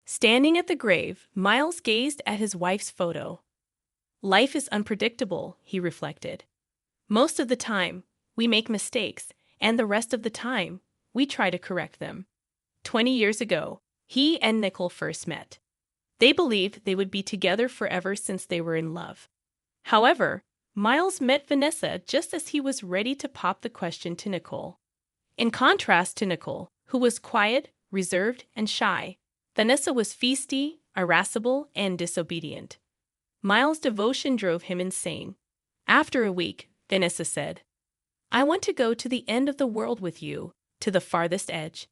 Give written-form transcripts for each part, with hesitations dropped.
Standing at the grave, Miles gazed at his wife's photo. Life is unpredictable, he reflected. Most of the time, we make mistakes, and the rest of the time, we try to correct them. 20 years ago, he and Nicole first met. They believed they would be together forever since they were in love. However, Miles met Vanessa just as he was ready to pop the question to Nicole. In contrast to Nicole, who was quiet, reserved, and shy, Vanessa was feisty, irascible, and disobedient. Miles' devotion drove him insane. After a week, Vanessa said, "I want to go to the end of the world with you, to the farthest edge,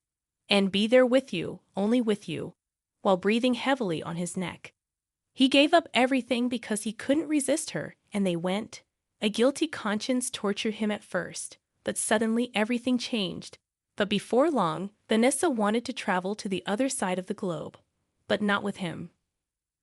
and be there with you, only with you," while breathing heavily on his neck. He gave up everything because he couldn't resist her, and they went. A guilty conscience tortured him at first, but suddenly everything changed. But before long, Vanessa wanted to travel to the other side of the globe, but not with him.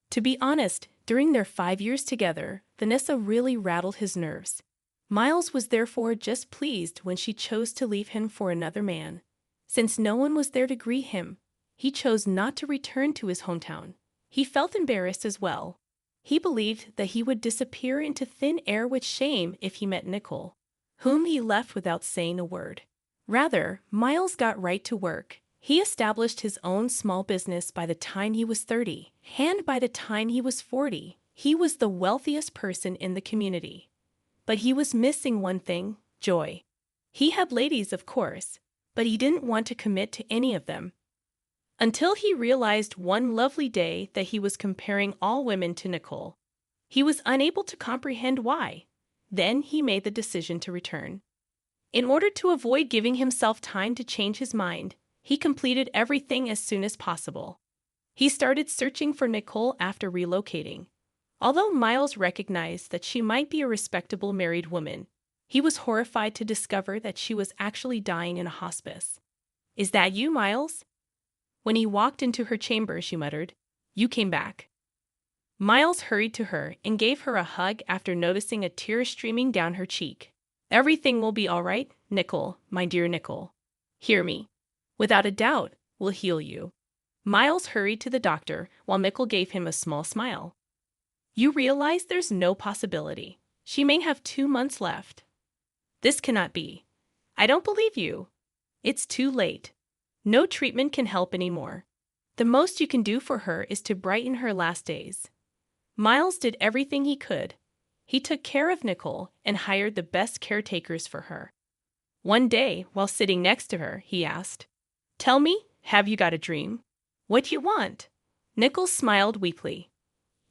To be honest, during their 5 years together, Vanessa really rattled his nerves. Miles was therefore just pleased when she chose to leave him for another man. Since no one was there to greet him, he chose not to return to his hometown. He felt embarrassed as well. He believed that he would disappear into thin air with shame if he met Nicole, whom he left without saying a word. Rather, Miles got right to work. He established his own small business by the time he was 30, and by the time he was 40, he was the wealthiest person in the community. But he was missing one thing: joy. He had ladies, of course, but he didn't want to commit to any of them. Until he realized one lovely day that he was comparing all women to Nicole. He was unable to comprehend why. Then he made the decision to return. In order to avoid giving himself time to change his mind, he completed everything as soon as possible. He started searching for Nicole after relocating. Although Miles recognized that she might be a respectable married woman, he was horrified to discover that she was actually dying in a hospice. "Is that you, Miles?" When he walked into her chamber, she muttered, "You came back." Miles hurried to her and gave her a hug after noticing a tear streaming down her cheek. "Everything will be all right, Nicole, my dear Nicole. Hear me. Without a doubt, we'll heal you." Miles hurried to the doctor while Nicole gave him a small smile. "You realize there's no possibility. She may have 2 months left." "This cannot be." "I don't believe you." "It's too late. No treatment can help anymore. The most you can do for her is to brighten her last days." Miles did everything he could. He took care of Nicole and hired the best caretakers for her. One day, while sitting next to her, he asked, "Tell me, have you got a dream? What do you want?" Nicole smiled weakly.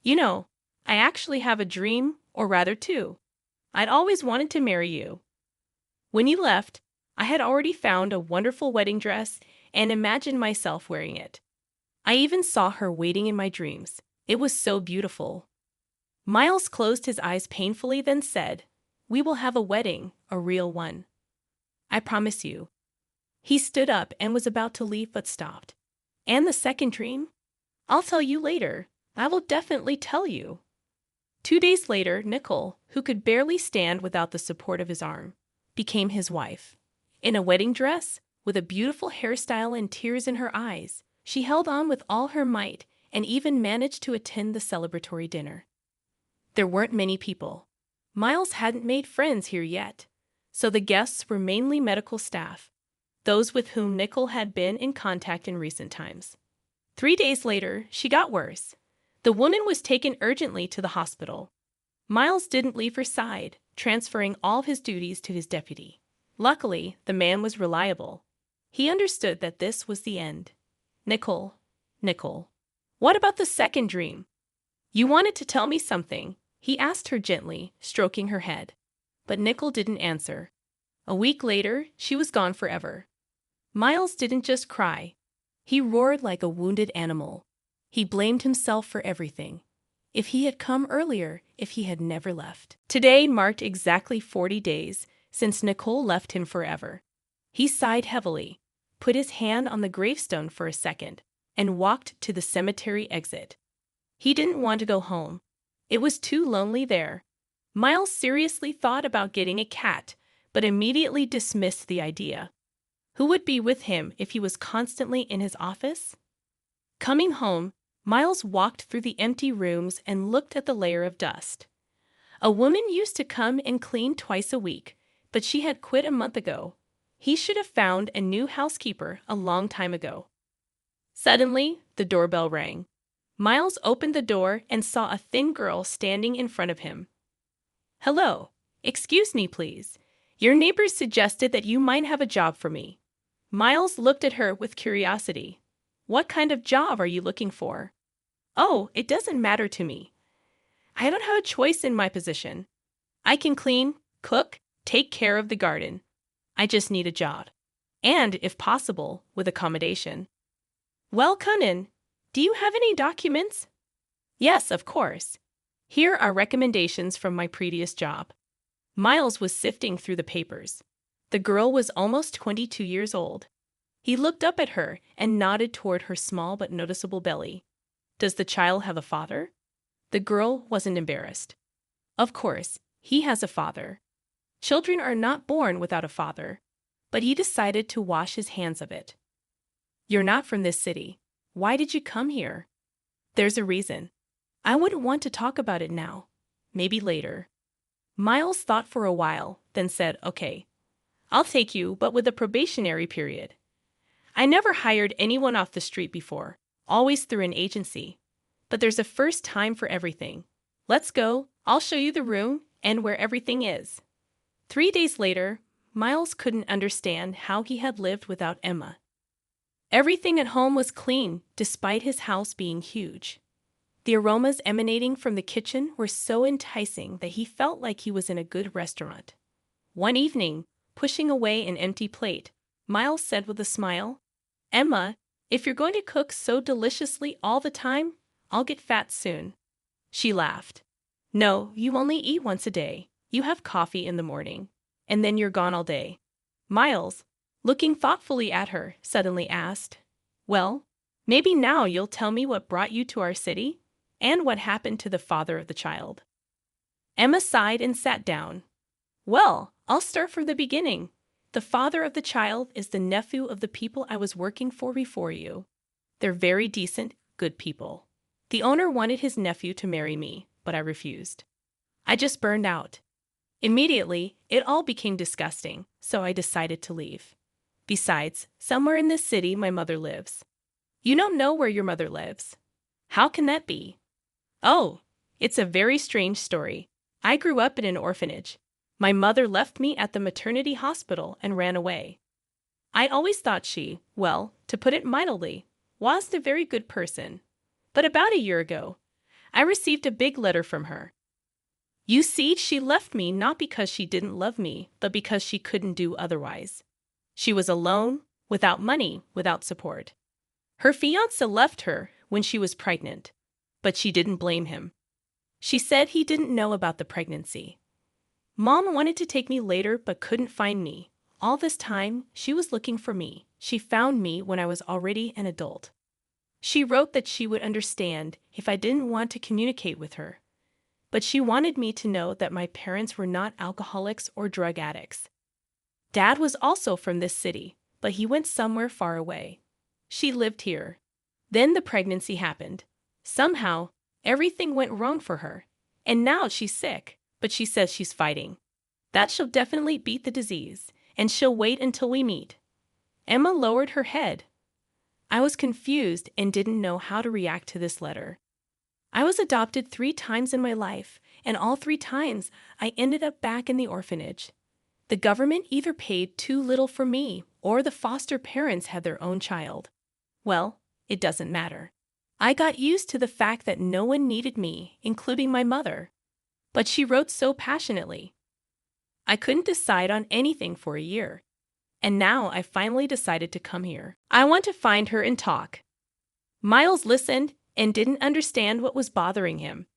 "You know, I actually have a dream, or rather 2. I'd always wanted to marry you. When you left, I had already found a wonderful wedding dress and imagined myself wearing it. I even saw her waiting in my dreams. It was so beautiful." Miles closed his eyes painfully, then said, "We will have a wedding, a real one. I promise you." He stood up and was about to leave but stopped. "And the second dream? I'll tell you later. I will definitely tell you." 2 days later, Nicole, who could barely stand without the support of his arm, became his wife. In a wedding dress, with a beautiful hairstyle and tears in her eyes, she held on with all her might and even managed to attend the celebratory dinner. There weren't many people. Miles hadn't made friends here yet, so the guests were mainly medical staff, those with whom Nicole had been in contact in recent times. 3 days later, she got worse. The woman was taken urgently to the hospital. Miles didn't leave her side, transferring all his duties to his deputy. Luckily, the man was reliable. He understood that this was the end. "Nicole, what about the second dream? You wanted to tell me something," he asked her gently, stroking her head. But Nicole didn't answer. A week later, she was gone forever. Miles didn't just cry. He roared like a wounded animal. He blamed himself for everything. If he had come earlier, if he had never left. Today marked exactly 40 days since Nicole left him forever. He sighed heavily, put his hand on the gravestone for a second, and walked to the cemetery exit. He didn't want to go home. It was too lonely there. Miles seriously thought about getting a cat, but immediately dismissed the idea. Who would be with him if he was constantly in his office? Coming home, Miles walked through the empty rooms and looked at the layer of dust. A woman used to come and clean twice a week, but she had quit a month ago. He should have found a new housekeeper a long time ago. Suddenly, the doorbell rang. Miles opened the door and saw a thin girl standing in front of him. "Hello. Excuse me, please. Your neighbors suggested that you might have a job for me." Miles looked at her with curiosity. "What kind of job are you looking for?" "Oh, it doesn't matter to me. I don't have a choice in my position. I can clean, cook, take care of the garden. I just need a job. And, if possible, with accommodation." "Well, come in. Do you have any documents?" "Yes, of course. Here are recommendations from my previous job." Miles was sifting through the papers. The girl was almost 22 years old. He looked up at her and nodded toward her small but noticeable belly. "Does the child have a father?" The girl wasn't embarrassed. "Of course, he has a father. Children are not born without a father." But he decided to wash his hands of it. "You're not from this city. Why did you come here?" "There's a reason. I wouldn't want to talk about it now. Maybe later." Miles thought for a while, then said, "Okay, I'll take you, but with a probationary period. I never hired anyone off the street before, always through an agency. But there's a first time for everything. Let's go. I'll show you the room and where everything is." 3 days later, Miles couldn't understand how he had lived without Emma. Everything at home was clean, despite his house being huge. The aromas emanating from the kitchen were so enticing that he felt like he was in a good restaurant. One evening, pushing away an empty plate, Miles said with a smile, "Emma, if you're going to cook so deliciously all the time, I'll get fat soon." She laughed. "No, you only eat once a day. You have coffee in the morning, and then you're gone all day." Miles, looking thoughtfully at her, suddenly asked, "Well, maybe now you'll tell me what brought you to our city, and what happened to the father of the child." Emma sighed and sat down. "Well, I'll start from the beginning. The father of the child is the nephew of the people I was working for before you. They're very decent, good people. The owner wanted his nephew to marry me, but I refused. I just burned out. Immediately, it all became disgusting, so I decided to leave. Besides, somewhere in this city my mother lives." "You don't know where your mother lives. How can that be?" "Oh, it's a very strange story. I grew up in an orphanage. My mother left me at the maternity hospital and ran away. I always thought she, well, to put it mildly, was a very good person. But about a year ago, I received a big letter from her. You see, she left me not because she didn't love me, but because she couldn't do otherwise. She was alone, without money, without support. Her fiancé left her when she was pregnant, but she didn't blame him. She said he didn't know about the pregnancy. Mom wanted to take me later but couldn't find me. All this time, she was looking for me. She found me when I was already an adult. She wrote that she would understand if I didn't want to communicate with her. But she wanted me to know that my parents were not alcoholics or drug addicts. Dad was also from this city, but he went somewhere far away. She lived here. Then the pregnancy happened. Somehow, everything went wrong for her. And now she's sick, but she says she's fighting. That she'll definitely beat the disease, and she'll wait until we meet." Emma lowered her head. I was confused and didn't know how to react to this letter. I was adopted 3 times in my life, and all 3 times I ended up back in the orphanage. The government either paid too little for me, or the foster parents had their own child. Well, it doesn't matter. I got used to the fact that no one needed me, including my mother. But she wrote so passionately. I couldn't decide on anything for a year. And now I finally decided to come here. I want to find her and talk. Miles listened and didn't understand what was bothering him.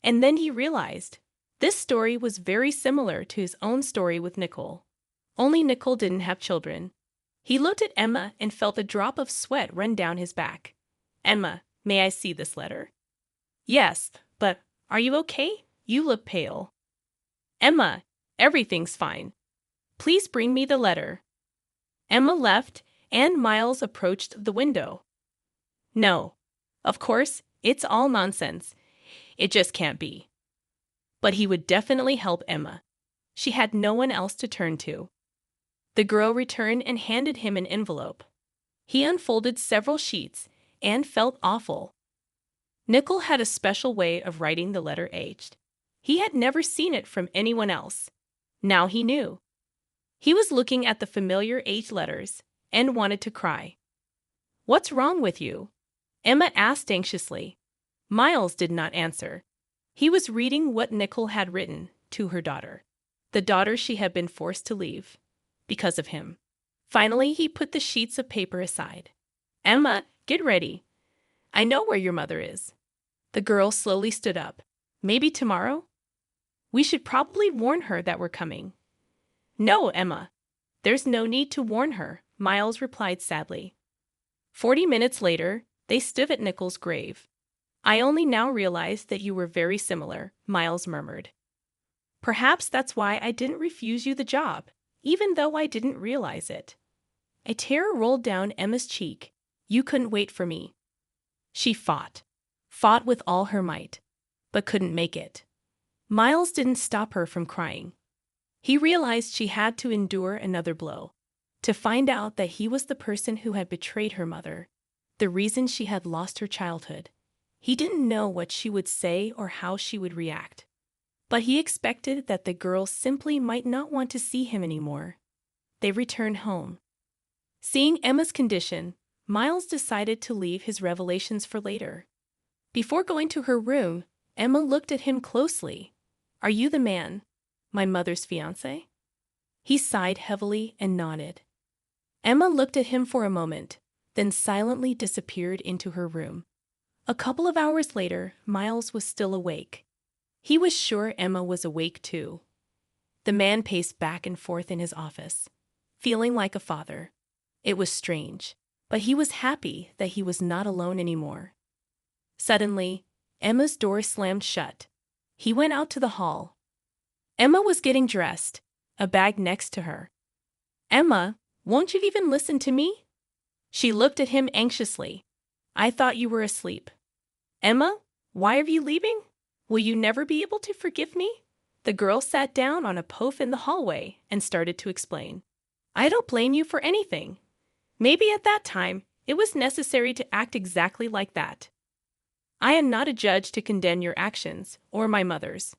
And then he realized this story was very similar to his own story with Nicole. Only Nicole didn't have children. He looked at Emma and felt a drop of sweat run down his back. "Emma, may I see this letter?" "Yes, but are you okay? You look pale." "Emma, everything's fine. Please bring me the letter." Emma left, and Miles approached the window. "No, Of course, it's all nonsense. It just can't be. But he would definitely help Emma. She had no one else to turn to. The girl returned and handed him an envelope. He unfolded several sheets and felt awful. Nickel had a special way of writing the letter H. He had never seen it from anyone else. Now he knew. He was looking at the familiar H letters and wanted to cry. "What's wrong with you?" Emma asked anxiously. Miles did not answer. He was reading what Nickel had written to her daughter, the daughter she had been forced to leave because of him. Finally, he put the sheets of paper aside. "Emma, get ready. I know where your mother is." The girl slowly stood up. "Maybe tomorrow? We should probably warn her that we're coming." "No, Emma. There's no need to warn her," Miles replied sadly. 40 minutes later, they stood at Nickel's grave. "I only now realize that you were very similar," Miles murmured. "Perhaps that's why I didn't refuse you the job, even though I didn't realize it." A tear rolled down Emma's cheek. "You couldn't wait for me." She fought with all her might, but couldn't make it. Miles didn't stop her from crying. He realized she had to endure another blow, to find out that he was the person who had betrayed her mother, the reason she had lost her childhood. He didn't know what she would say or how she would react, but he expected that the girl simply might not want to see him anymore. They returned home. Seeing Emma's condition, Miles decided to leave his revelations for later. Before going to her room, Emma looked at him closely. "Are you the man, my mother's fiancé?" He sighed heavily and nodded. Emma looked at him for a moment, then silently disappeared into her room. A couple of hours later, Miles was still awake. He was sure Emma was awake too. The man paced back and forth in his office, feeling like a father. It was strange, but he was happy that he was not alone anymore. Suddenly, Emma's door slammed shut. He went out to the hall. Emma was getting dressed, a bag next to her. "Emma, won't you even listen to me?" She looked at him anxiously. "I thought you were asleep." "Emma, why are you leaving? Will you never be able to forgive me?" The girl sat down on a pouf in the hallway and started to explain. "I don't blame you for anything. Maybe at that time, it was necessary to act exactly like that. I am not a judge to condemn your actions or my mother's.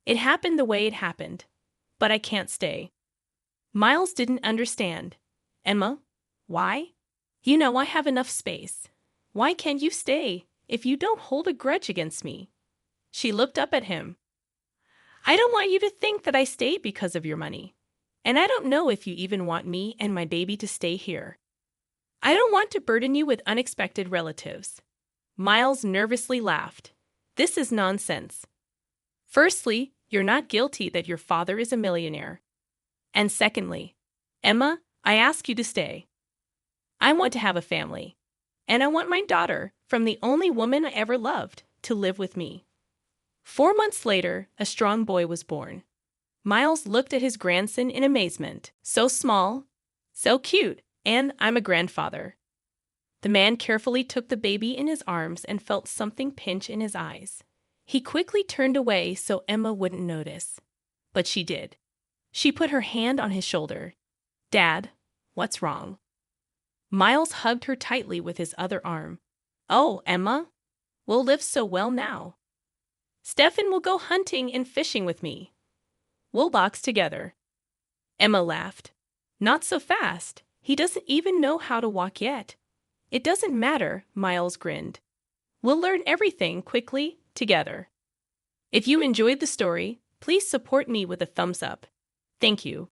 It happened the way it happened, but I can't stay." Miles didn't understand. "Emma, why? You know I have enough space. Why can't you stay if you don't hold a grudge against me?" She looked up at him. "I don't want you to think that I stayed because of your money. And I don't know if you even want me and my baby to stay here. I don't want to burden you with unexpected relatives." Miles nervously laughed. "This is nonsense. Firstly, you're not guilty that your father is a millionaire. And secondly, Emma, I ask you to stay. I want to have a family. And I want my daughter, from the only woman I ever loved, to live with me." 4 months later, a strong boy was born. Miles looked at his grandson in amazement. "So small, so cute, and I'm a grandfather." The man carefully took the baby in his arms and felt something pinch in his eyes. He quickly turned away so Emma wouldn't notice. But she did. She put her hand on his shoulder. "Dad, what's wrong?" Miles hugged her tightly with his other arm. "Oh, Emma, we'll live so well now. Stefan will go hunting and fishing with me. We'll box together." Emma laughed. "Not so fast. He doesn't even know how to walk yet." "It doesn't matter," Miles grinned. "We'll learn everything quickly together." If you enjoyed the story, please support me with a thumbs up. Thank you.